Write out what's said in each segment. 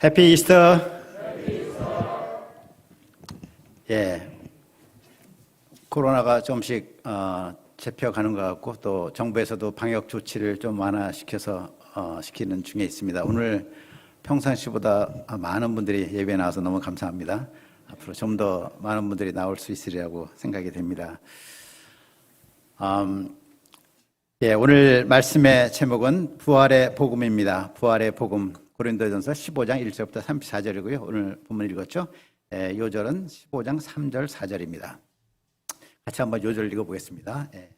해피 이스터. 예, 코로나가 조금씩 잡혀가는 것 같고 또 정부에서도 방역 조치를 좀 완화시켜서 시키는 중에 있습니다. 오늘 평상시보다 많은 분들이 예배에 나와서 너무 감사합니다. 앞으로 좀 더 많은 분들이 나올 수 있으리라고 생각이 됩니다. 예, 오늘 말씀의 제목은 부활의 복음입니다. 부활의 복음, 고린도전서 15장 1절부터 34절이고요. 오늘 본문 읽었죠? 예, 요절은 15장 3절 4절입니다. 같이 한번 요절 읽어보겠습니다. 예,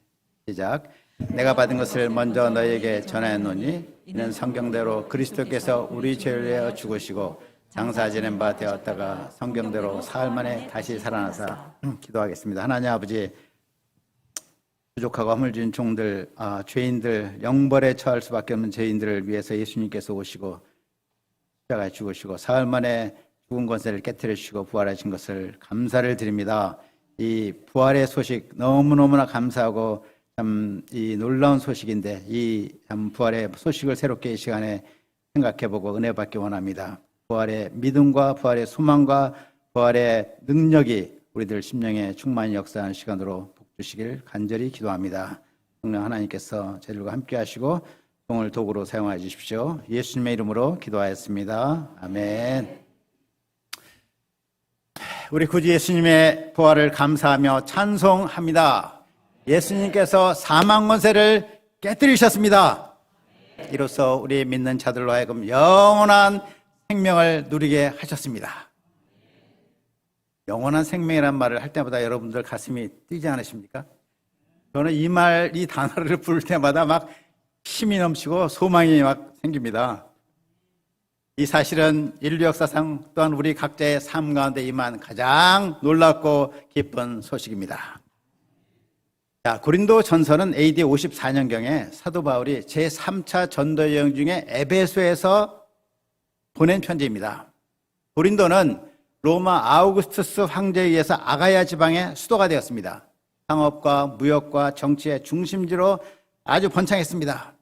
시작. 내가 받은 것을 먼저 너희에게 전하였노니 이는 성경대로 그리스도께서 우리 죄를 위하여 죽으시고 장사 지낸 바 되었다가 성경대로 사흘 만에 다시 살아나사. 기도하겠습니다. 하나님 아버지, 부족하고 허물진 종들, 죄인들, 영벌에 처할 수밖에 없는 죄인들을 위해서 예수님께서 오시고 십자가에 죽으시고 사흘 만에 죽은 권세를 깨뜨려 주시고 부활하신 것을 감사를 드립니다. 이 부활의 소식 너무너무나 감사하고 참 이 놀라운 소식인데 이 참 부활의 소식을 새롭게 이 시간에 생각해보고 은혜 받기 원합니다. 부활의 믿음과 부활의 소망과 부활의 능력이 우리들 심령에 충만히 역사하는 시간으로 주시길 간절히 기도합니다. 성령 하나님께서 저희들과 함께 하시고 종을 도구로 사용하여 주십시오. 예수님의 이름으로 기도하였습니다. 아멘. 우리 구주 예수님의 부활을 감사하며 찬송합니다. 예수님께서 사망 권세를 깨뜨리셨습니다. 이로써 우리 믿는 자들로 하여금 영원한 생명을 누리게 하셨습니다. 영원한 생명이란 말을 할 때마다 여러분들 가슴이 뛰지 않으십니까? 저는 이 단어를 부를 때마다 막 힘이 넘치고 소망이 막 생깁니다. 이 사실은 인류 역사상 또한 우리 각자의 삶 가운데 임한 가장 놀랍고 기쁜 소식입니다. 자, 고린도 전서는 AD 54년경에 사도 바울이 제3차 전도 여행 중에 에베소에서 보낸 편지입니다. 고린도는 로마 아우구스투스 황제에 의해서 아가야 지방의 수도가 되었습니다. 상업과 무역과 정치의 중심지로 아주 번창했습니다.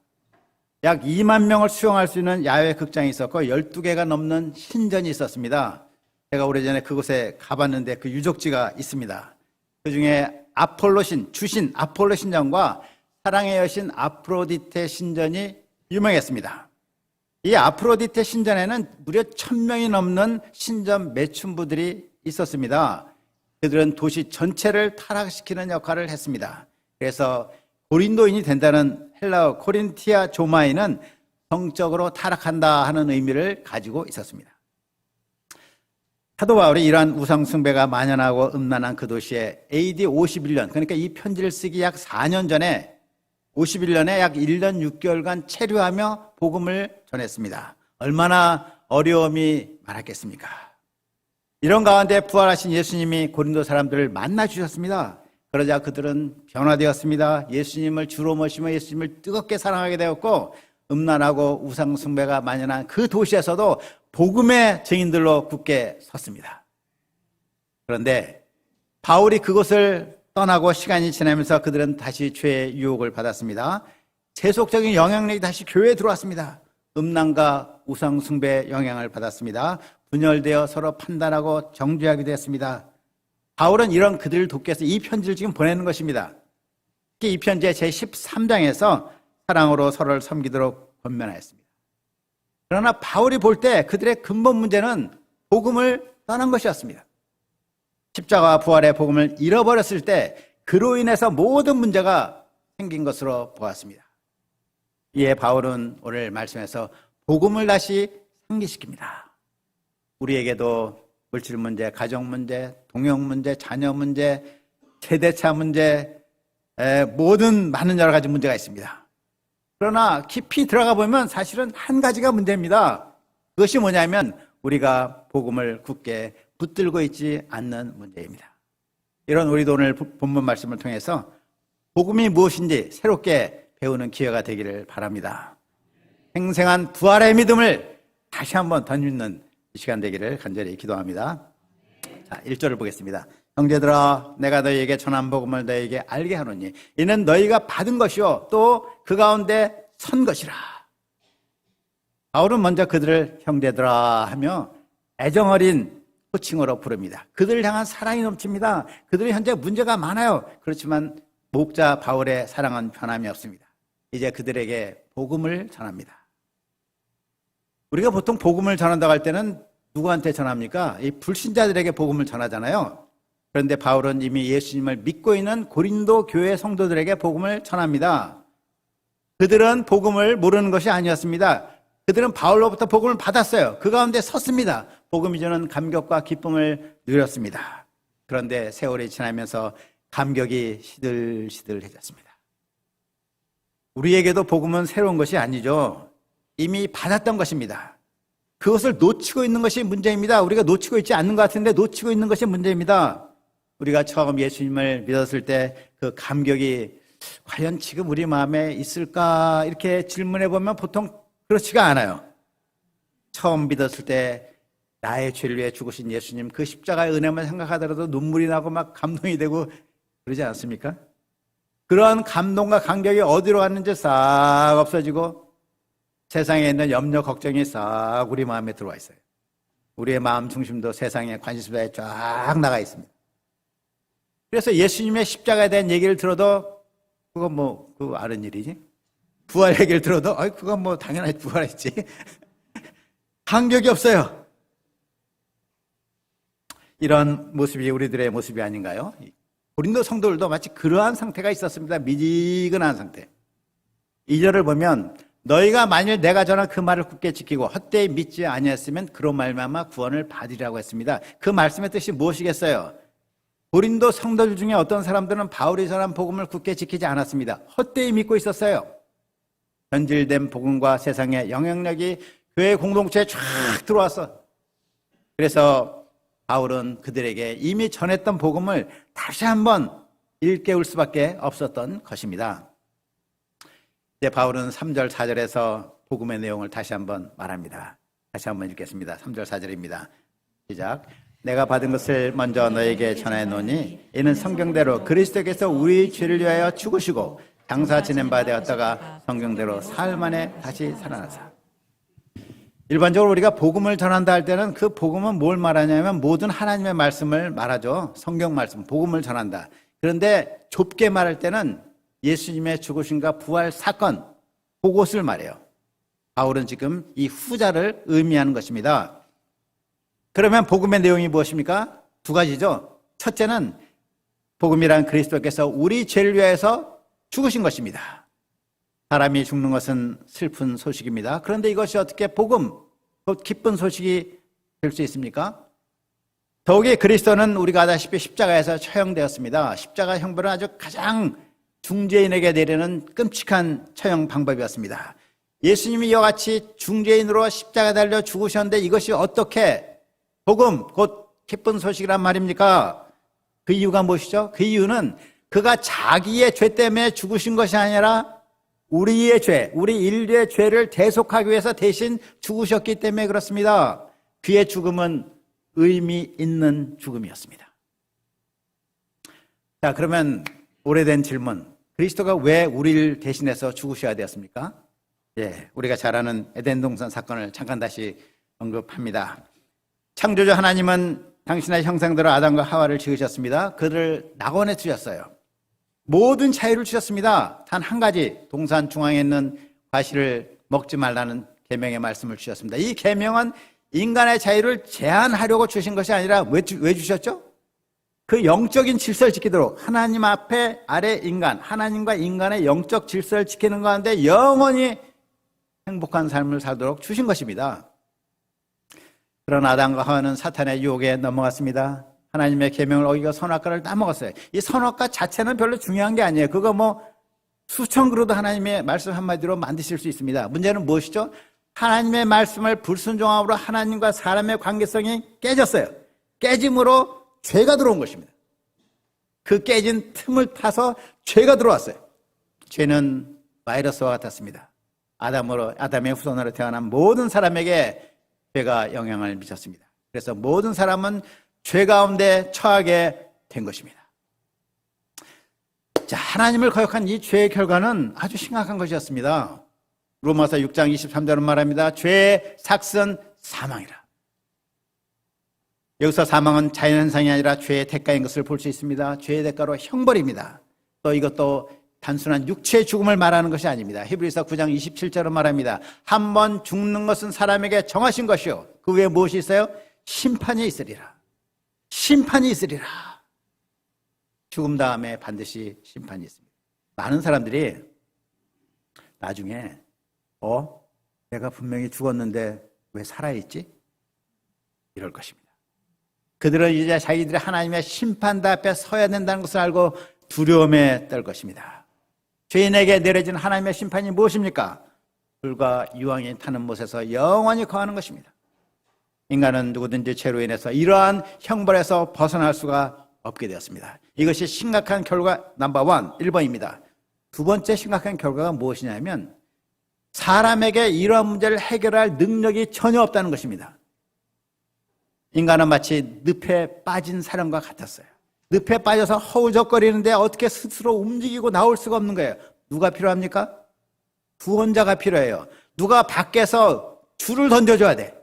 약 2만 명을 수용할 수 있는 야외 극장이 있었고 12개가 넘는 신전이 있었습니다. 제가 오래전에 그곳에 가봤는데 그 유적지가 있습니다. 그중에 주신 아폴로 신전과 사랑의 여신 아프로디테 신전이 유명했습니다. 이 아프로디테 신전에는 무려 1000명이 넘는 신전 매춘부들이 있었습니다. 그들은 도시 전체를 타락시키는 역할을 했습니다. 그래서 고린도인이 된다는 헬라어 코린티아 조마이는 성적으로 타락한다 하는 의미를 가지고 있었습니다. 사도 바울이 이러한 우상숭배가 만연하고 음란한 그 도시에 AD 51년, 그러니까 이 편지를 쓰기 약 4년 전에 51년에 약 1년 6개월간 체류하며 복음을 전했습니다. 얼마나 어려움이 많았겠습니까? 이런 가운데 부활하신 예수님이 고린도 사람들을 만나 주셨습니다. 그러자 그들은 변화되었습니다. 예수님을 주로 모시며 예수님을 뜨겁게 사랑하게 되었고 음란하고 우상숭배가 만연한 그 도시에서도 복음의 증인들로 굳게 섰습니다. 그런데 바울이 그곳을 떠나고 시간이 지나면서 그들은 다시 죄의 유혹을 받았습니다. 세속적인 영향력이 다시 교회에 들어왔습니다. 음란과 우상숭배의 영향을 받았습니다. 분열되어 서로 판단하고 정죄하게 되었습니다. 바울은 이런 그들을 돕기 위해서 이 편지를 지금 보내는 것입니다. 특히 이 편지의 제13장에서 사랑으로 서로를 섬기도록 권면하였습니다. 그러나 바울이 볼 때 그들의 근본 문제는 복음을 떠난 것이었습니다. 십자가와 부활의 복음을 잃어버렸을 때 그로 인해서 모든 문제가 생긴 것으로 보았습니다. 이에 바울은 오늘 말씀에서 복음을 다시 상기시킵니다. 우리에게도 물질 문제, 가정 문제, 동역 문제, 자녀 문제, 세대차 문제, 모든 많은 여러 가지 문제가 있습니다. 그러나 깊이 들어가 보면 사실은 한 가지가 문제입니다. 그것이 뭐냐면 우리가 복음을 굳게 붙들고 있지 않는 문제입니다. 이런 우리도 오늘 본문 말씀을 통해서 복음이 무엇인지 새롭게 배우는 기회가 되기를 바랍니다. 생생한 부활의 믿음을 다시 한번 덧입는 이 시간 되기를 간절히 기도합니다. 자, 1절을 보겠습니다. 형제들아, 내가 너희에게 전한 복음을 너희에게 알게 하노니 이는 너희가 받은 것이요 또 그 가운데 선 것이라. 바울은 먼저 그들을 형제들아 하며 애정어린 호칭으로 부릅니다. 그들을 향한 사랑이 넘칩니다. 그들이 현재 문제가 많아요. 그렇지만 목자 바울의 사랑은 변함이 없습니다. 이제 그들에게 복음을 전합니다. 우리가 보통 복음을 전한다고 할 때는 누구한테 전합니까? 이 불신자들에게 복음을 전하잖아요. 그런데 바울은 이미 예수님을 믿고 있는 고린도 교회 성도들에게 복음을 전합니다. 그들은 복음을 모르는 것이 아니었습니다. 그들은 바울로부터 복음을 받았어요. 그 가운데 섰습니다. 복음이 주는 감격과 기쁨을 누렸습니다. 그런데 세월이 지나면서 감격이 시들시들해졌습니다. 우리에게도 복음은 새로운 것이 아니죠. 이미 받았던 것입니다. 그것을 놓치고 있는 것이 문제입니다. 우리가 놓치고 있지 않는 것 같은데 놓치고 있는 것이 문제입니다. 우리가 처음 예수님을 믿었을 때 그 감격이 과연 지금 우리 마음에 있을까 이렇게 질문해 보면 보통 그렇지가 않아요. 처음 믿었을 때 나의 죄를 위해 죽으신 예수님 그 십자가의 은혜만 생각하더라도 눈물이 나고 막 감동이 되고 그러지 않습니까? 그러한 감동과 감격이 어디로 갔는지 싹 없어지고 세상에 있는 염려 걱정이 싹 우리 마음에 들어와 있어요. 우리의 마음 중심도 세상의 관심사에 쫙 나가 있습니다. 그래서 예수님의 십자가에 대한 얘기를 들어도 그거 뭐 그거 아는 일이지? 부활 얘기를 들어도 그건 뭐 당연하지 부활했지. 감격이 없어요. 이런 모습이 우리들의 모습이 아닌가요? 고린도 성도들도 마치 그러한 상태가 있었습니다. 미지근한 상태. 2절을 보면 너희가 만일 내가 전한 그 말을 굳게 지키고 헛되이 믿지 아니했으면 그로 말미암아 구원을 받으리라고 했습니다. 그 말씀의 뜻이 무엇이겠어요? 고린도 성도들 중에 어떤 사람들은 바울이 전한 복음을 굳게 지키지 않았습니다. 헛되이 믿고 있었어요. 변질된 복음과 세상의 영향력이 교회 공동체에 쫙 들어왔어. 그래서 바울은 그들에게 이미 전했던 복음을 다시 한번 일깨울 수밖에 없었던 것입니다. 이제 바울은 3절 4절에서 복음의 내용을 다시 한번 말합니다. 다시 한번 읽겠습니다. 3절 4절입니다. 시작. 내가 받은 것을 먼저 너에게 전하노니 이는 성경대로 그리스도께서 우리 죄를 위하여 죽으시고 장사 지낸 바 되었다가 성경대로 사흘 만에 다시 살아나사. 일반적으로 우리가 복음을 전한다 할 때는 그 복음은 뭘 말하냐면 모든 하나님의 말씀을 말하죠. 성경 말씀, 복음을 전한다. 그런데 좁게 말할 때는 예수님의 죽으심과 부활 사건, 그것을 말해요. 바울은 지금 이 후자를 의미하는 것입니다. 그러면 복음의 내용이 무엇입니까? 두 가지죠. 첫째는 복음이란 그리스도께서 우리 죄를 위해서 죽으신 것입니다. 사람이 죽는 것은 슬픈 소식입니다. 그런데 이것이 어떻게 복음, 곧 기쁜 소식이 될 수 있습니까? 더욱이 그리스도는 우리가 아다시피 십자가에서 처형되었습니다. 십자가 형벌은 아주 가장 중죄인에게 내리는 끔찍한 처형 방법이었습니다. 예수님이 이와 같이 중죄인으로 십자가에 달려 죽으셨는데 이것이 어떻게 복음, 곧 기쁜 소식이란 말입니까? 그 이유가 무엇이죠? 그 이유는 그가 자기의 죄 때문에 죽으신 것이 아니라 우리의 죄, 우리 인류의 죄를 대속하기 위해서 대신 죽으셨기 때문에 그렇습니다. 그의 죽음은 의미 있는 죽음이었습니다. 자, 그러면 오래된 질문. 그리스도가 왜 우리를 대신해서 죽으셔야 되었습니까? 예, 우리가 잘 아는 에덴 동산 사건을 잠깐 다시 언급합니다. 창조주 하나님은 당신의 형상대로 아담과 하와를 지으셨습니다. 그들을 낙원에 두셨어요. 모든 자유를 주셨습니다. 단 한 가지, 동산 중앙에 있는 과실을 먹지 말라는 계명의 말씀을 주셨습니다. 이 계명은 인간의 자유를 제한하려고 주신 것이 아니라 왜 주셨죠? 그 영적인 질서를 지키도록 하나님 앞에 아래 인간, 하나님과 인간의 영적 질서를 지키는 가운데 영원히 행복한 삶을 살도록 주신 것입니다. 그러나 아담과 하와는 사탄의 유혹에 넘어갔습니다. 하나님의 계명을 어기고 선악과를 따먹었어요. 이 선악과 자체는 별로 중요한 게 아니에요. 그거 뭐 수천 그루도 하나님의 말씀 한마디로 만드실 수 있습니다. 문제는 무엇이죠? 하나님의 말씀을 불순종함으로 하나님과 사람의 관계성이 깨졌어요. 깨짐으로 죄가 들어온 것입니다. 그 깨진 틈을 타서 죄가 들어왔어요. 죄는 바이러스와 같았습니다. 아담의 후손으로 태어난 모든 사람에게 죄가 영향을 미쳤습니다. 그래서 모든 사람은 죄 가운데 처하게 된 것입니다. 자, 하나님을 거역한 이 죄의 결과는 아주 심각한 것이었습니다. 로마서 6장 23절은 말합니다. 죄의 삭은 사망이라. 여기서 사망은 자연현상이 아니라 죄의 대가인 것을 볼 수 있습니다. 죄의 대가로 형벌입니다. 또 이것도 단순한 육체의 죽음을 말하는 것이 아닙니다. 히브리서 9장 27절은 말합니다. 한 번 죽는 것은 사람에게 정하신 것이요. 그 외에 무엇이 있어요? 심판이 있으리라. 심판이 있으리라. 죽음 다음에 반드시 심판이 있습니다. 많은 사람들이 나중에 내가 분명히 죽었는데 왜 살아있지? 이럴 것입니다. 그들은 이제 자기들이 하나님의 심판대 앞에 서야 된다는 것을 알고 두려움에 떨 것입니다. 죄인에게 내려진 하나님의 심판이 무엇입니까? 불과 유황이 타는 못에서 영원히 거하는 것입니다. 인간은 누구든지 죄로 인해서 이러한 형벌에서 벗어날 수가 없게 되었습니다. 이것이 심각한 결과 넘버 1, 1번입니다. 두 번째 심각한 결과가 무엇이냐면 사람에게 이러한 문제를 해결할 능력이 전혀 없다는 것입니다. 인간은 마치 늪에 빠진 사람과 같았어요. 늪에 빠져서 허우적거리는데 어떻게 스스로 움직이고 나올 수가 없는 거예요. 누가 필요합니까? 구원자가 필요해요. 누가 밖에서 줄을 던져줘야 돼.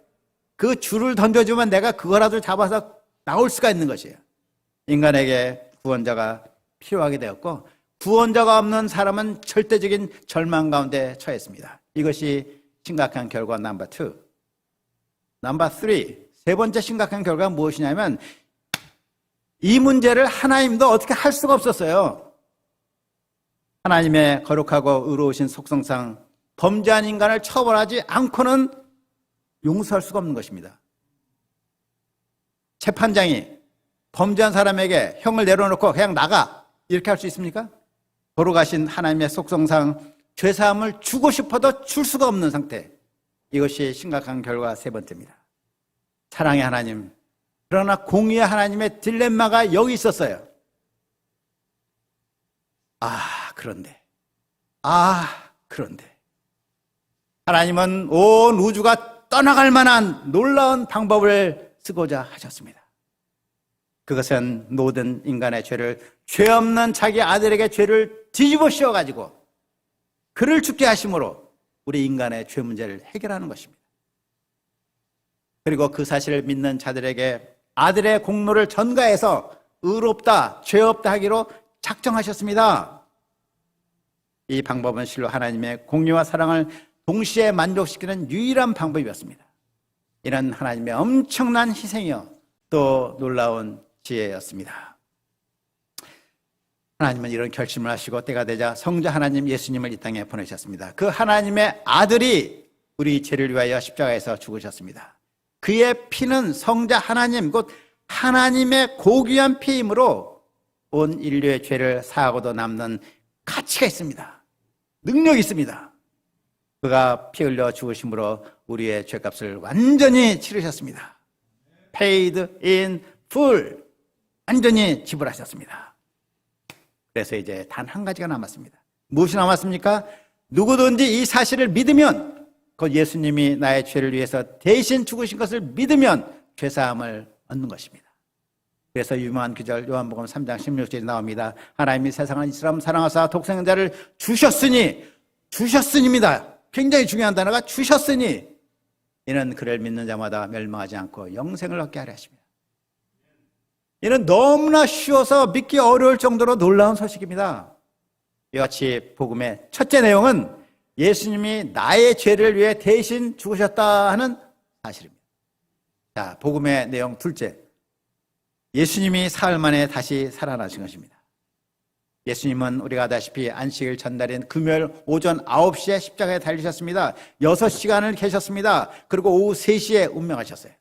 그 줄을 던져주면 내가 그거라도 잡아서 나올 수가 있는 것이에요. 인간에게 구원자가 필요하게 되었고 구원자가 없는 사람은 절대적인 절망 가운데 처했습니다. 이것이 심각한 결과 넘버 2. 넘버 3. 세 번째 심각한 결과가 무엇이냐면 이 문제를 하나님도 어떻게 할 수가 없었어요. 하나님의 거룩하고 의로우신 속성상 범죄한 인간을 처벌하지 않고는 용서할 수가 없는 것입니다. 재판장이 범죄한 사람에게 형을 내려놓고 그냥 나가 이렇게 할 수 있습니까? 거룩하신 하나님의 속성상 죄사함을 주고 싶어도 줄 수가 없는 상태. 이것이 심각한 결과 세 번째입니다. 사랑의 하나님, 그러나 공의의 하나님의 딜레마가 여기 있었어요. 그런데 하나님은 온 우주가 떠나갈 만한 놀라운 방법을 쓰고자 하셨습니다. 그것은 모든 인간의 죄를 죄 없는 자기 아들에게 죄를 뒤집어 씌워가지고 그를 죽게 하심으로 우리 인간의 죄 문제를 해결하는 것입니다. 그리고 그 사실을 믿는 자들에게 아들의 공로를 전가해서 의롭다, 죄 없다 하기로 작정하셨습니다. 이 방법은 실로 하나님의 공의와 사랑을 동시에 만족시키는 유일한 방법이었습니다. 이는 하나님의 엄청난 희생이요 또 놀라운 지혜였습니다. 하나님은 이런 결심을 하시고 때가 되자 성자 하나님 예수님을 이 땅에 보내셨습니다. 그 하나님의 아들이 우리 죄를 위하여 십자가에서 죽으셨습니다. 그의 피는 성자 하나님 곧 하나님의 고귀한 피이므로 온 인류의 죄를 사하고도 남는 가치가 있습니다. 능력이 있습니다. 그가 피 흘려 죽으심으로 우리의 죄값을 완전히 치르셨습니다. Paid in full. 완전히 지불하셨습니다. 그래서 이제 단 한 가지가 남았습니다. 무엇이 남았습니까? 누구든지 이 사실을 믿으면 곧 예수님이 나의 죄를 위해서 대신 죽으신 것을 믿으면 죄사함을 얻는 것입니다. 그래서 유명한 구절 요한복음 3장 16절에 나옵니다. 하나님이 세상을 이처럼 사랑하사 독생자를 주셨으니입니다. 굉장히 중요한 단어가 주셨으니 이는 그를 믿는 자마다 멸망하지 않고 영생을 얻게 하려 하십니다. 이는 너무나 쉬워서 믿기 어려울 정도로 놀라운 소식입니다. 이와 같이 복음의 첫째 내용은 예수님이 나의 죄를 위해 대신 죽으셨다 하는 사실입니다. 자, 복음의 내용 둘째. 예수님이 사흘 만에 다시 살아나신 것입니다. 예수님은 우리가 아다시피 안식일 전날인 금요일 오전 9시에 십자가에 달리셨습니다. 6시간을 계셨습니다. 그리고 오후 3시에 운명하셨어요.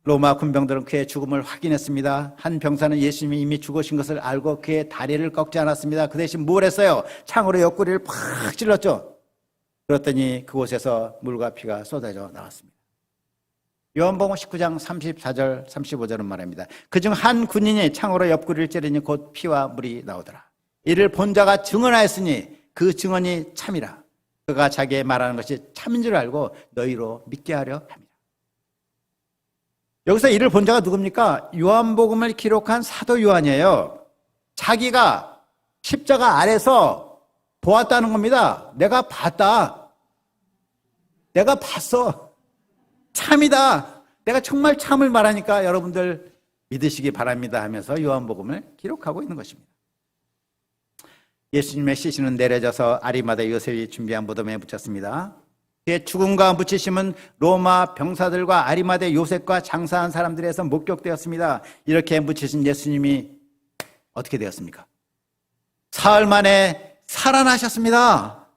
로마 군병들은 그의 죽음을 확인했습니다. 한 병사는 예수님이 이미 죽으신 것을 알고 그의 다리를 꺾지 않았습니다. 그 대신 뭘 했어요? 창으로 옆구리를 팍 찔렀죠. 그랬더니 그곳에서 물과 피가 쏟아져 나왔습니다. 요한복음 19장 34절 35절은 말합니다. 그중 한 군인이 창으로 옆구리를 찌르니 곧 피와 물이 나오더라. 이를 본 자가 증언하였으니 그 증언이 참이라. 그가 자기의 말하는 것이 참인 줄 알고 너희로 믿게 하려 합니다. 여기서 이를 본 자가 누굽니까? 요한복음을 기록한 사도 요한이에요. 자기가 십자가 아래서 보았다는 겁니다. 내가 봤다. 내가 봤어. 참이다. 내가 정말 참을 말하니까 여러분들 믿으시기 바랍니다 하면서 요한복음을 기록하고 있는 것입니다. 예수님의 시신은 내려져서 아리마다 요셉이 준비한 무덤에 묻혔습니다. 그의 죽음과 묻히심은 로마 병사들과 아리마다 요셉과 장사한 사람들에서 목격되었습니다. 이렇게 묻히신 예수님이 어떻게 되었습니까? 사흘 만에 살아나셨습니다.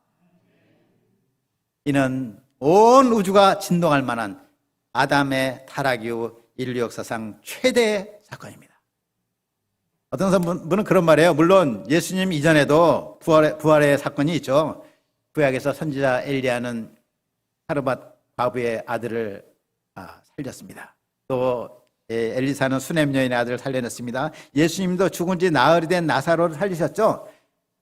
이는 온 우주가 진동할 만한 아담의 타락 이후 인류 역사상 최대의 사건입니다. 어떤 분은 그런 말이에요. 물론 예수님 이전에도 부활의 사건이 있죠. 구약에서 선지자 엘리야는 사르밧 과부의 아들을 살렸습니다. 또 엘리사는 수넴 여인의 아들을 살려냈습니다. 예수님도 죽은 지 나흘이 된 나사로를 살리셨죠.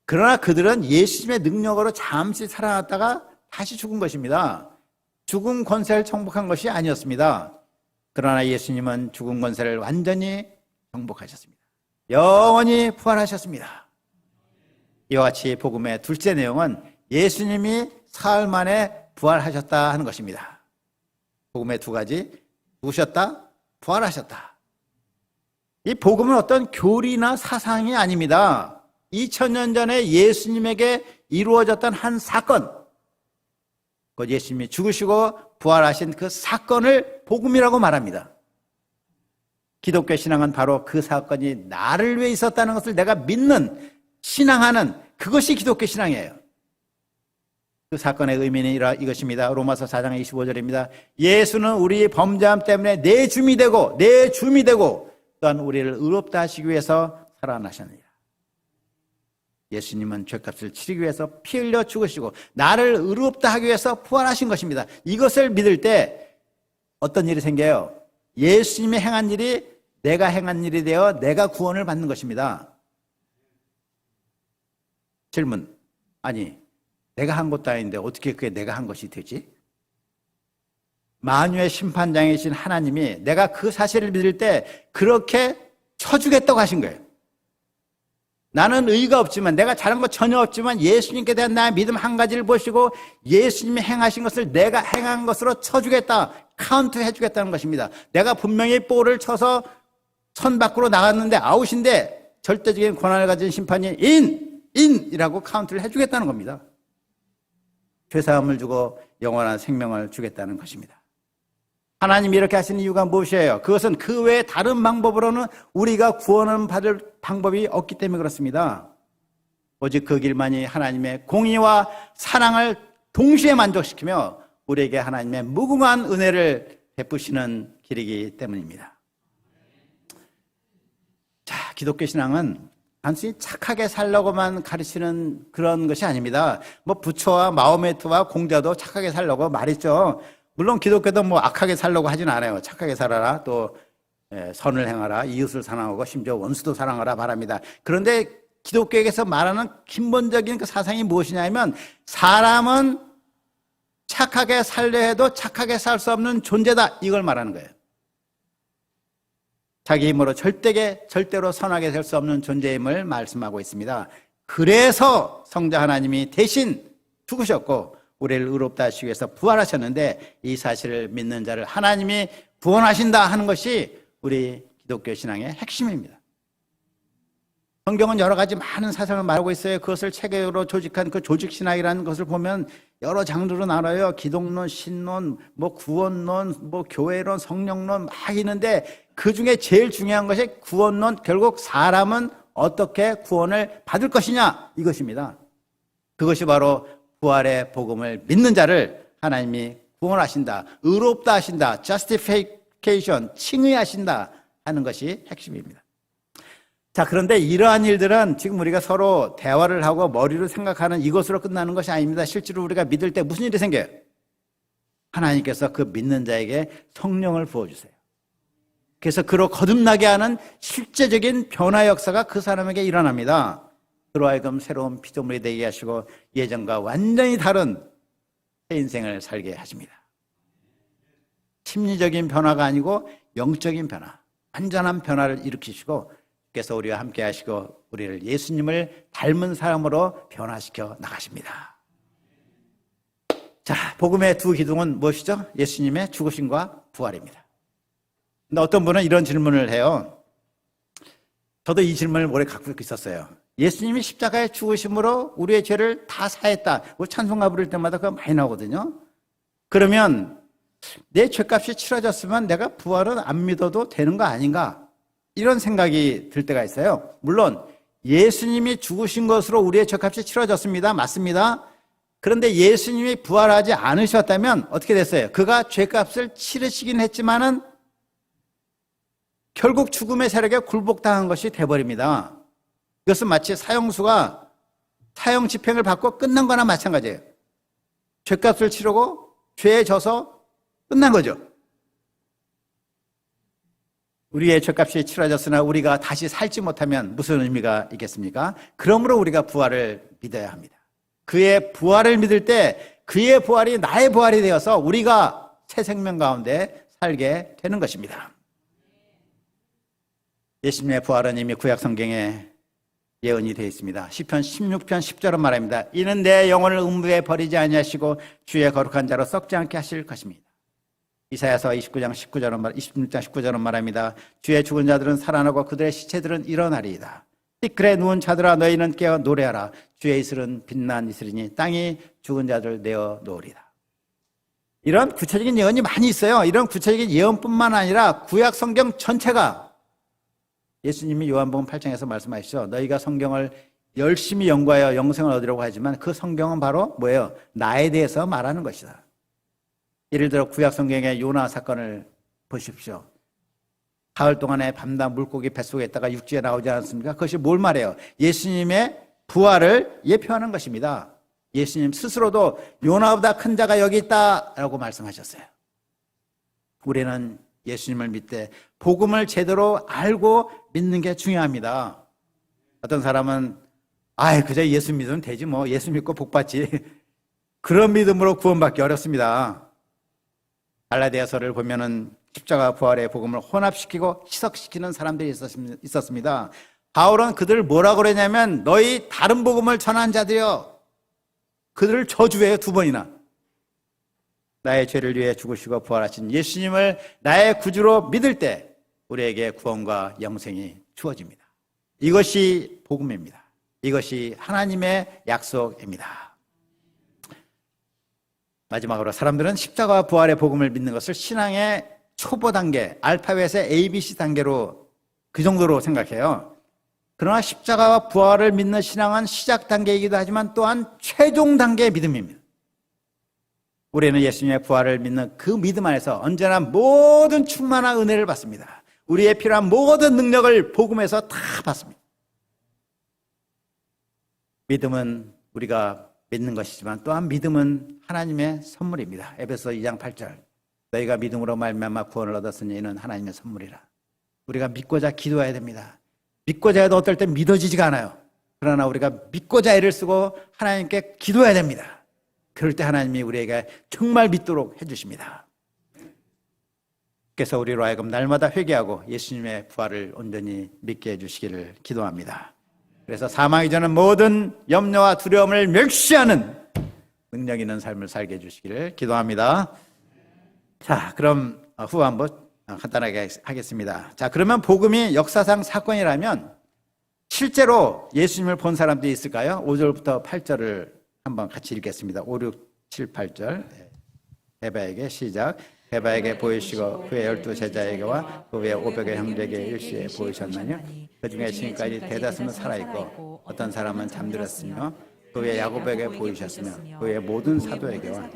그러나 그들은 예수님의 능력으로 잠시 살아났다가 다시 죽은 것입니다. 죽은 권세를 정복한 것이 아니었습니다. 그러나 예수님은 죽은 권세를 완전히 정복하셨습니다. 영원히 부활하셨습니다. 이와 같이 복음의 둘째 내용은 예수님이 사흘 만에 부활하셨다 하는 것입니다. 복음의 두 가지, 죽으셨다, 부활하셨다. 이 복음은 어떤 교리나 사상이 아닙니다. 2000년 전에 예수님에게 이루어졌던 한 사건, 그 예수님이 죽으시고 부활하신 그 사건을 복음이라고 말합니다. 기독교 신앙은 바로 그 사건이 나를 위해 있었다는 것을 내가 믿는, 신앙하는 그것이 기독교 신앙이에요. 그 사건의 의미는 이것입니다. 로마서 4장 25절입니다. 예수는 우리의 범죄함 때문에 내 줌이 되고 또한 우리를 의롭다 하시기 위해서 살아나셨느니라. 예수님은 죄값을 치르기 위해서 피 흘려 죽으시고 나를 의롭다 하기 위해서 부활하신 것입니다. 이것을 믿을 때 어떤 일이 생겨요? 예수님이 행한 일이 내가 행한 일이 되어 내가 구원을 받는 것입니다. 질문, 아니 내가 한 것도 아닌데 어떻게 그게 내가 한 것이 되지? 만유의 심판장이신 하나님이 내가 그 사실을 믿을 때 그렇게 쳐주겠다고 하신 거예요. 나는 의의가 없지만, 내가 잘한 것 전혀 없지만 예수님께 대한 나의 믿음 한 가지를 보시고 예수님이 행하신 것을 내가 행한 것으로 쳐주겠다, 카운트 해주겠다는 것입니다. 내가 분명히 볼을 쳐서 선 밖으로 나갔는데 아웃인데 절대적인 권한을 가진 심판이 인이라고 카운트를 해주겠다는 겁니다. 죄사함을 주고 영원한 생명을 주겠다는 것입니다. 하나님이 이렇게 하시는 이유가 무엇이에요? 그것은 그 외에 다른 방법으로는 우리가 구원을 받을 방법이 없기 때문에 그렇습니다. 오직 그 길만이 하나님의 공의와 사랑을 동시에 만족시키며 우리에게 하나님의 무궁한 은혜를 베푸시는 길이기 때문입니다. 자, 기독교 신앙은 단순히 착하게 살려고만 가르치는 그런 것이 아닙니다. 부처와 마호메트와 공자도 착하게 살려고 말했죠. 물론 기독교도 악하게 살려고 하진 않아요. 착하게 살아라, 또 선을 행하라, 이웃을 사랑하고 심지어 원수도 사랑하라 말합니다. 그런데 기독교에서 말하는 근본적인 그 사상이 무엇이냐면, 사람은 착하게 살려 해도 착하게 살 수 없는 존재다, 이걸 말하는 거예요. 자기 힘으로 절대로 선하게 될 수 없는 존재임을 말씀하고 있습니다. 그래서 성자 하나님이 대신 죽으셨고 우리를 의롭다 하시기 위해서 부활하셨는데, 이 사실을 믿는 자를 하나님이 구원하신다 하는 것이 우리 기독교 신앙의 핵심입니다. 성경은 여러 가지 많은 사상을 말하고 있어요. 그것을 체계로 조직한 그 조직신학이라는 것을 보면 여러 장르로 나눠요. 기독론, 신론, 구원론, 교회론, 성령론 막 있는데, 그 중에 제일 중요한 것이 구원론, 결국 사람은 어떻게 구원을 받을 것이냐, 이것입니다. 그것이 바로 부활의 복음을 믿는 자를 하나님이 구원하신다, 의롭다 하신다, justification, 칭의하신다 하는 것이 핵심입니다. 자, 그런데 이러한 일들은 지금 우리가 서로 대화를 하고 머리로 생각하는 이것으로 끝나는 것이 아닙니다. 실제로 우리가 믿을 때 무슨 일이 생겨요? 하나님께서 그 믿는 자에게 성령을 부어주세요. 그래서 그로 거듭나게 하는 실제적인 변화 역사가 그 사람에게 일어납니다. 그로 하여금 새로운 피조물이 되게 하시고 예전과 완전히 다른 새 인생을 살게 하십니다. 심리적인 변화가 아니고 영적인 변화, 완전한 변화를 일으키시고 주께서 우리와 함께 하시고 우리를 예수님을 닮은 사람으로 변화시켜 나가십니다. 자, 복음의 두 기둥은 무엇이죠? 예수님의 죽으심과 부활입니다. 근데 어떤 분은 이런 질문을 해요. 저도 이 질문을 오래 갖고 있었어요. 예수님이 십자가에 죽으심으로 우리의 죄를 다 사했다. 우리 찬송가 부를 때마다 그거 많이 나오거든요. 그러면 내 죄값이 치러졌으면 내가 부활은 안 믿어도 되는 거 아닌가? 이런 생각이 들 때가 있어요. 물론 예수님이 죽으신 것으로 우리의 죄값이 치러졌습니다. 맞습니다. 그런데 예수님이 부활하지 않으셨다면 어떻게 됐어요? 그가 죄값을 치르시긴 했지만은 결국 죽음의 세력에 굴복당한 것이 돼버립니다. 이것은 마치 사형수가 사형 집행을 받고 끝난 거나 마찬가지예요. 죄값을 치르고 죄에 져서 끝난 거죠. 우리의 죄값이 치러졌으나 우리가 다시 살지 못하면 무슨 의미가 있겠습니까? 그러므로 우리가 부활을 믿어야 합니다. 그의 부활을 믿을 때 그의 부활이 나의 부활이 되어서 우리가 새 생명 가운데 살게 되는 것입니다. 예수님의 부활은 이미 구약 성경에 예언이 되어 있습니다. 시편 16편 10절은 말합니다. 이는 내 영혼을 음부에 버리지 아니하시고 주의 거룩한 자로 썩지 않게 하실 것입니다. 이사야서 26장 19절은 말합니다. 주의 죽은 자들은 살아나고 그들의 시체들은 일어나리이다. 띠끌에 누운 자들아 너희는 깨어 노래하라. 주의 이슬은 빛난 이슬이니 땅이 죽은 자들 내어 놓으리다. 이런 구체적인 예언이 많이 있어요. 이런 구체적인 예언뿐만 아니라 구약 성경 전체가 예수님이 요한복음 8장에서 말씀하시죠. 너희가 성경을 열심히 연구하여 영생을 얻으려고 하지만 그 성경은 바로 뭐예요? 나에 대해서 말하는 것이다. 예를 들어 구약 성경의 요나 사건을 보십시오. 가을 동안에 밤낮 물고기 뱃속에 있다가 육지에 나오지 않았습니까? 그것이 뭘 말해요? 예수님의 부활을 예표하는 것입니다. 예수님 스스로도 요나보다 큰 자가 여기 있다라고 말씀하셨어요. 우리는 예수님을 믿되 복음을 제대로 알고 믿는 게 중요합니다. 어떤 사람은 그저 예수 믿으면 되지 뭐 예수 믿고 복 받지. 그런 믿음으로 구원받기 어렵습니다. 갈라디아서를 보면은 십자가 부활의 복음을 혼합시키고 희석시키는 사람들이 있었습니다. 바울은 그들을 뭐라고 그러냐면 너희 다른 복음을 전한 자들이여. 그들을 저주해요 2번이나. 나의 죄를 위해 죽으시고 부활하신 예수님을 나의 구주로 믿을 때 우리에게 구원과 영생이 주어집니다. 이것이 복음입니다. 이것이 하나님의 약속입니다. 마지막으로 사람들은 십자가와 부활의 복음을 믿는 것을 신앙의 초보 단계, 알파벳의 ABC 단계로 그 정도로 생각해요. 그러나 십자가와 부활을 믿는 신앙은 시작 단계이기도 하지만 또한 최종 단계의 믿음입니다. 우리는 예수님의 부활을 믿는 그 믿음 안에서 언제나 모든 충만한 은혜를 받습니다. 우리의 필요한 모든 능력을 복음에서 다 받습니다. 믿음은 우리가 믿는 것이지만 또한 믿음은 하나님의 선물입니다. 에베소 2장 8절 너희가 믿음으로 말미암아 구원을 얻었으니 이는 하나님의 선물이라. 우리가 믿고자 기도해야 됩니다. 믿고자 해도 어떨 때 믿어지지가 않아요. 그러나 우리가 믿고자 애를 쓰고 하나님께 기도해야 됩니다. 그럴 때 하나님이 우리에게 정말 믿도록 해주십니다. 그래서 우리로 하여금 날마다 회개하고 예수님의 부활을 온전히 믿게 해주시기를 기도합니다. 그래서 사망 이전의 모든 염려와 두려움을 멸시하는 능력 있는 삶을 살게 해주시기를 기도합니다. 자, 그럼 후 한번 간단하게 하겠습니다. 자, 그러면 복음이 역사상 사건이라면 실제로 예수님을 본 사람들이 있을까요? 5절부터 8절을 한번 같이 읽겠습니다. 5, 6, 7, 8절. 베바에게 시작. 베바에게 보이시고 그의 12제자에게와 그 외 500의 형제에게 일시에 보이셨나니 그 중에 지금까지 대다수는 살아있고 어떤 사람은 잠들었으며 그 외 야곱에게 보이셨으며 그 외 모든 사도에게와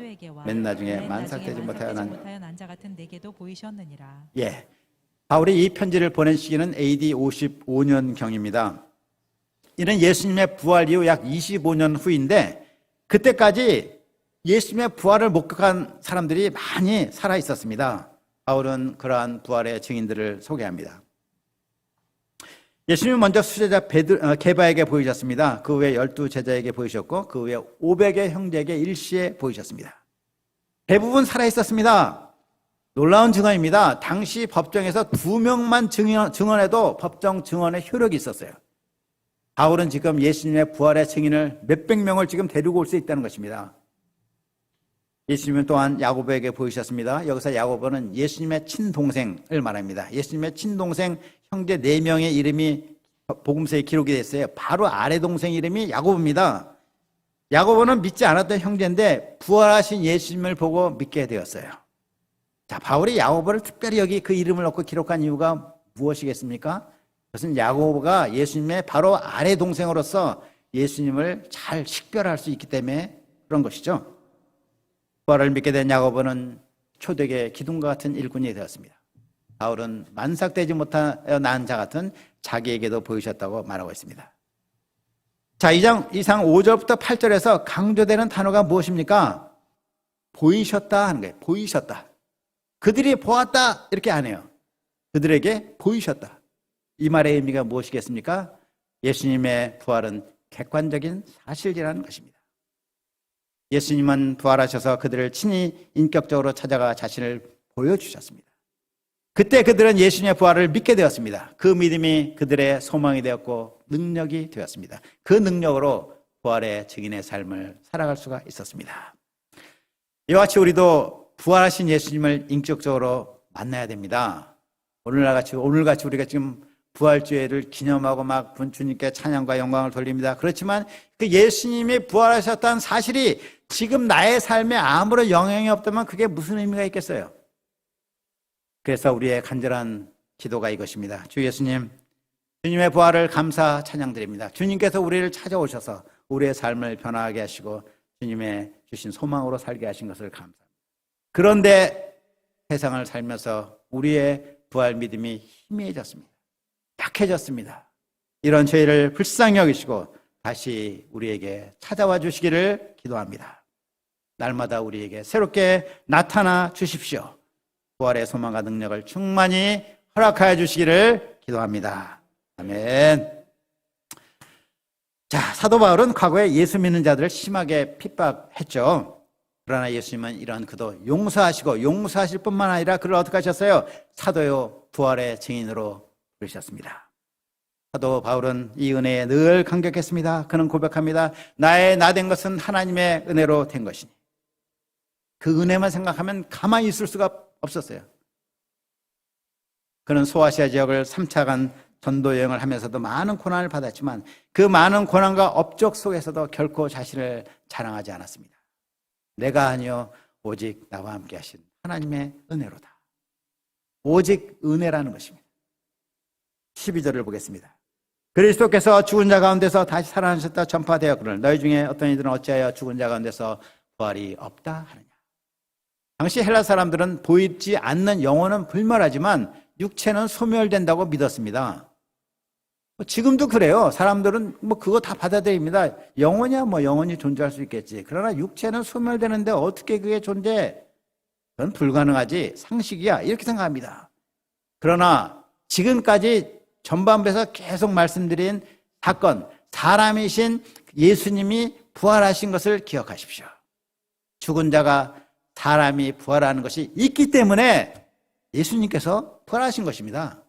맨 나중에 만삭되지 못하여 난 자 같은 내게도 보이셨느니라. 예, 바울이 이 편지를 보낸 시기는 AD 55년경입니다. 이는 예수님의 부활 이후 약 25년 후인데 그때까지 예수님의 부활을 목격한 사람들이 많이 살아 있었습니다. 바울은 그러한 부활의 증인들을 소개합니다. 예수님은 먼저 수제자 게바에게 보이셨습니다. 그 외 12제자에게 보이셨고 그 외 500의 형제에게 일시에 보이셨습니다. 대부분 살아 있었습니다. 놀라운 증언입니다. 당시 법정에서 2명만 증언해도 법정 증언의 효력이 있었어요. 바울은 지금 예수님의 부활의 증인을 몇백 명을 지금 데리고 올 수 있다는 것입니다. 예수님은 또한 야고보에게 보이셨습니다. 여기서 야고보는 예수님의 친동생을 말합니다. 예수님의 친동생 형제 4명의 이름이 복음서에 기록이 됐어요. 바로 아래 동생 이름이 야고보입니다. 야고보는 믿지 않았던 형제인데 부활하신 예수님을 보고 믿게 되었어요. 자, 바울이 야고보를 특별히 여기 그 이름을 넣고 기록한 이유가 무엇이겠습니까? 그것은 야고보가 예수님의 바로 아래 동생으로서 예수님을 잘 식별할 수 있기 때문에 그런 것이죠. 부활을 믿게 된 야고보는 초대교회 기둥과 같은 일꾼이 되었습니다. 바울은 만삭되지 못하여 낳은 자 같은 자기에게도 보이셨다고 말하고 있습니다. 자, 이상 5절부터 8절에서 강조되는 단어가 무엇입니까? 보이셨다 하는 거예요. 보이셨다. 그들이 보았다 이렇게 안 해요. 그들에게 보이셨다. 이 말의 의미가 무엇이겠습니까? 예수님의 부활은 객관적인 사실이라는 것입니다. 예수님은 부활하셔서 그들을 친히 인격적으로 찾아가 자신을 보여주셨습니다. 그때 그들은 예수님의 부활을 믿게 되었습니다. 그 믿음이 그들의 소망이 되었고 능력이 되었습니다. 그 능력으로 부활의 증인의 삶을 살아갈 수가 있었습니다. 이와 같이 우리도 부활하신 예수님을 인격적으로 만나야 됩니다. 오늘같이 우리가 지금 부활주의를 기념하고 막 주님께 찬양과 영광을 돌립니다. 그렇지만 그 예수님이 부활하셨다는 사실이 지금 나의 삶에 아무런 영향이 없다면 그게 무슨 의미가 있겠어요? 그래서 우리의 간절한 기도가 이것입니다. 주 예수님, 주님의 부활을 감사 찬양드립니다. 주님께서 우리를 찾아오셔서 우리의 삶을 변화하게 하시고 주님의 주신 소망으로 살게 하신 것을 감사합니다. 그런데 세상을 살면서 우리의 부활 믿음이 희미해졌습니다. 약해졌습니다. 이런 죄를 불쌍히 여기시고 다시 우리에게 찾아와 주시기를 기도합니다. 날마다 우리에게 새롭게 나타나 주십시오. 부활의 소망과 능력을 충만히 허락하여 주시기를 기도합니다. 아멘. 자, 사도 바울은 과거에 예수 믿는 자들을 심하게 핍박했죠. 그러나 예수님은 이런 그도 용서하시고 용서하실 뿐만 아니라 그를 어떻게 하셨어요? 사도요 부활의 증인으로 부르셨습니다. 사도 바울은 이 은혜에 늘 감격했습니다. 그는 고백합니다. 나의 나 된 것은 하나님의 은혜로 된 것이니. 그 은혜만 생각하면 가만히 있을 수가 없었어요. 그는 소아시아 지역을 3차간 전도 여행을 하면서도 많은 고난을 받았지만 그 많은 고난과 업적 속에서도 결코 자신을 자랑하지 않았습니다. 내가 아니요 오직 나와 함께 하신 하나님의 은혜로다. 오직 은혜라는 것입니다. 12절을 보겠습니다. 그리스도께서 죽은 자 가운데서 다시 살아나셨다 전파되었거늘 너희 중에 어떤 이들은 어찌하여 죽은 자 가운데서 부활이 없다 하느냐. 당시 헬라 사람들은 보이지 않는 영혼은 불멸하지만 육체는 소멸된다고 믿었습니다. 지금도 그래요. 사람들은 그거 다 받아들입니다. 영혼이야 영혼이 존재할 수 있겠지. 그러나 육체는 소멸되는데 어떻게 그게 존재해? 그건 불가능하지. 상식이야. 이렇게 생각합니다. 그러나 지금까지 전반부에서 계속 말씀드린 사건, 사람이신 예수님이 부활하신 것을 기억하십시오. 죽은 자가 사람이 부활하는 것이 있기 때문에 예수님께서 부활하신 것입니다.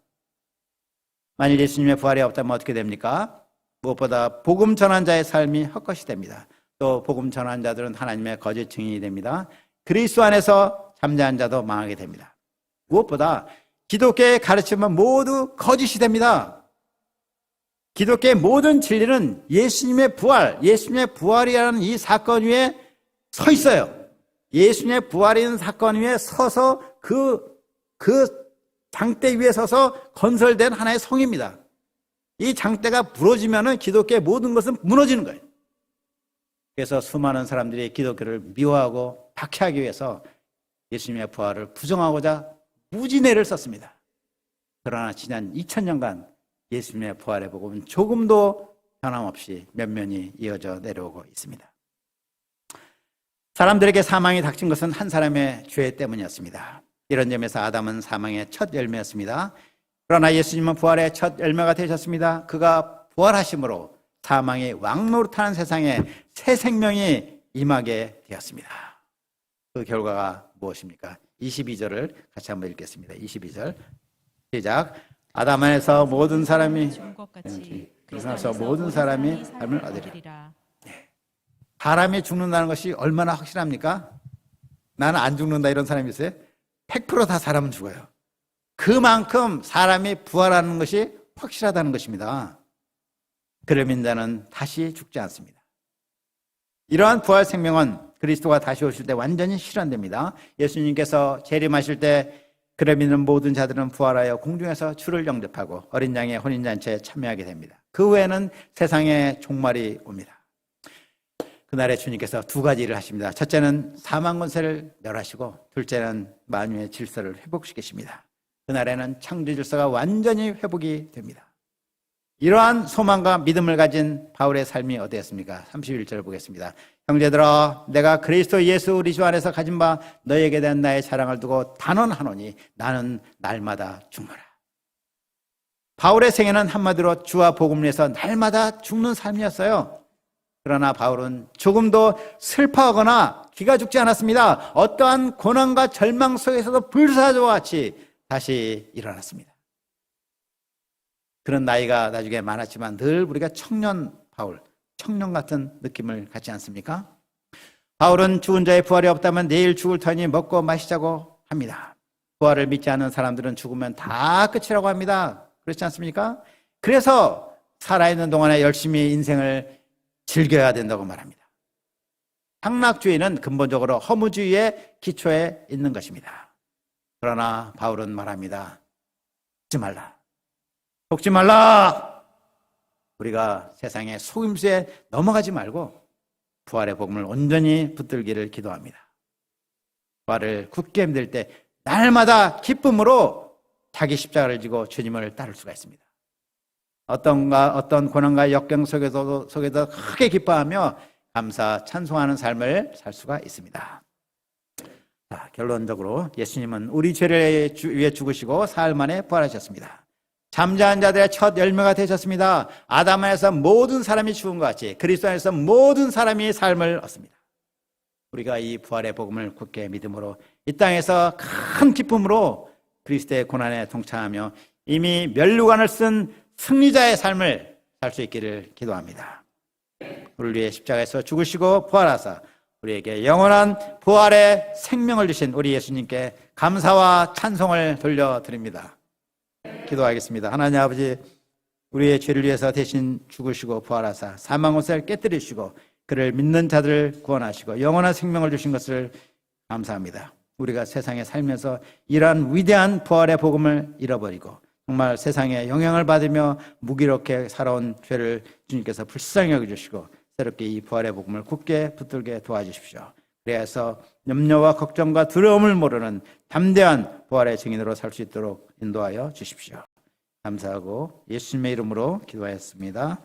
만일 예수님의 부활이 없다면 어떻게 됩니까? 무엇보다 복음 전한 자의 삶이 헛것이 됩니다. 또 복음 전한 자들은 하나님의 거짓 증인이 됩니다. 그리스도 안에서 잠자한 자도 망하게 됩니다. 무엇보다 기독교의 가르침은 모두 거짓이 됩니다. 기독교의 모든 진리는 예수님의 부활, 예수님의 부활이라는 이 사건 위에 서 있어요. 예수님의 부활이라는 사건 위에 서서 그 장대 위에 서서 건설된 하나의 성입니다. 이 장대가 부러지면 기독교의 모든 것은 무너지는 거예요. 그래서 수많은 사람들이 기독교를 미워하고 박해하기 위해서 예수님의 부활을 부정하고자 무진애를 썼습니다. 그러나 지난 2000년간 예수님의 부활의 복음은 조금도 변함없이 면면히 이어져 내려오고 있습니다. 사람들에게 사망이 닥친 것은 한 사람의 죄 때문이었습니다. 이런 점에서 아담은 사망의 첫 열매였습니다. 그러나 예수님은 부활의 첫 열매가 되셨습니다. 그가 부활하심으로 사망이 왕노릇하는 세상에 새 생명이 임하게 되었습니다. 그 결과가 무엇입니까? 22절을 같이 한번 읽겠습니다. 22절 시작. 아담 안에서 모든 사람이 그래서 모든 사람이 삶을 얻으리라. 사람이 죽는다는 것이 얼마나 확실합니까? 나는 안 죽는다 이런 사람이 있어요? 100%다 사람은 죽어요. 그만큼 사람이 부활하는 것이 확실하다는 것입니다. 그를 믿는 자는 다시 죽지 않습니다. 이러한 부활 생명은 그리스도가 다시 오실 때 완전히 실현됩니다. 예수님께서 재림하실 때 그를 믿는 모든 자들은 부활하여 공중에서 주를 영접하고 어린 양의 혼인잔치에 참여하게 됩니다. 그 후에는 세상의 종말이 옵니다. 그날에 주님께서 두 가지 일을 하십니다. 첫째는 사망 권세를 멸하시고 둘째는 만유의 질서를 회복시키십니다. 그날에는 창조 질서가 완전히 회복이 됩니다. 이러한 소망과 믿음을 가진 바울의 삶이 어땠습니까? 31절 보겠습니다. 형제들아, 내가 그리스도 예수 우리 주 안에서 가진 바 너에게 대한 나의 자랑을 두고 단언하노니 나는 날마다 죽노라. 바울의 생애는 한마디로 주와 복음을 위해서 날마다 죽는 삶이었어요. 그러나 바울은 조금도 슬퍼하거나 기가 죽지 않았습니다. 어떠한 고난과 절망 속에서도 불사조와 같이 다시 일어났습니다. 그런 나이가 나중에 많았지만 늘 우리가 청년 바울, 청년 같은 느낌을 갖지 않습니까? 바울은 죽은 자의 부활이 없다면 내일 죽을 터니 먹고 마시자고 합니다. 부활을 믿지 않는 사람들은 죽으면 다 끝이라고 합니다. 그렇지 않습니까? 그래서 살아있는 동안에 열심히 인생을 즐겨야 된다고 말합니다. 상락주의는 근본적으로 허무주의의 기초에 있는 것입니다. 그러나 바울은 말합니다. 죽지 말라. 속지 말라. 우리가 세상의 속임수에 넘어가지 말고 부활의 복음을 온전히 붙들기를 기도합니다. 부활을 굳게 믿을 때 날마다 기쁨으로 자기 십자가를 지고 주님을 따를 수가 있습니다. 어떤 고난과 역경 속에도 크게 기뻐하며 감사 찬송하는 삶을 살 수가 있습니다. 자, 결론적으로 예수님은 우리 죄를 위해 죽으시고 사흘 만에 부활하셨습니다. 잠자는 자들의 첫 열매가 되셨습니다. 아담 안에서 모든 사람이 죽은 것 같이 그리스도 안에서 모든 사람이 삶을 얻습니다. 우리가 이 부활의 복음을 굳게 믿음으로 이 땅에서 큰 기쁨으로 그리스도의 고난에 동참하며 이미 면류관을 쓴 승리자의 삶을 살 수 있기를 기도합니다. 우리를 위해 십자가에서 죽으시고 부활하사 우리에게 영원한 부활의 생명을 주신 우리 예수님께 감사와 찬송을 돌려드립니다. 기도하겠습니다. 하나님 아버지, 우리의 죄를 위해서 대신 죽으시고 부활하사 사망 권세를 깨뜨리시고 그를 믿는 자들을 구원하시고 영원한 생명을 주신 것을 감사합니다. 우리가 세상에 살면서 이러한 위대한 부활의 복음을 잃어버리고 정말 세상에 영향을 받으며 무기롭게 살아온 죄를 주님께서 불쌍히 여겨주시고 새롭게 이 부활의 복음을 굳게 붙들게 도와주십시오. 그래서 염려와 걱정과 두려움을 모르는 담대한 부활의 증인으로 살 수 있도록 인도하여 주십시오. 감사하고 예수님의 이름으로 기도하였습니다.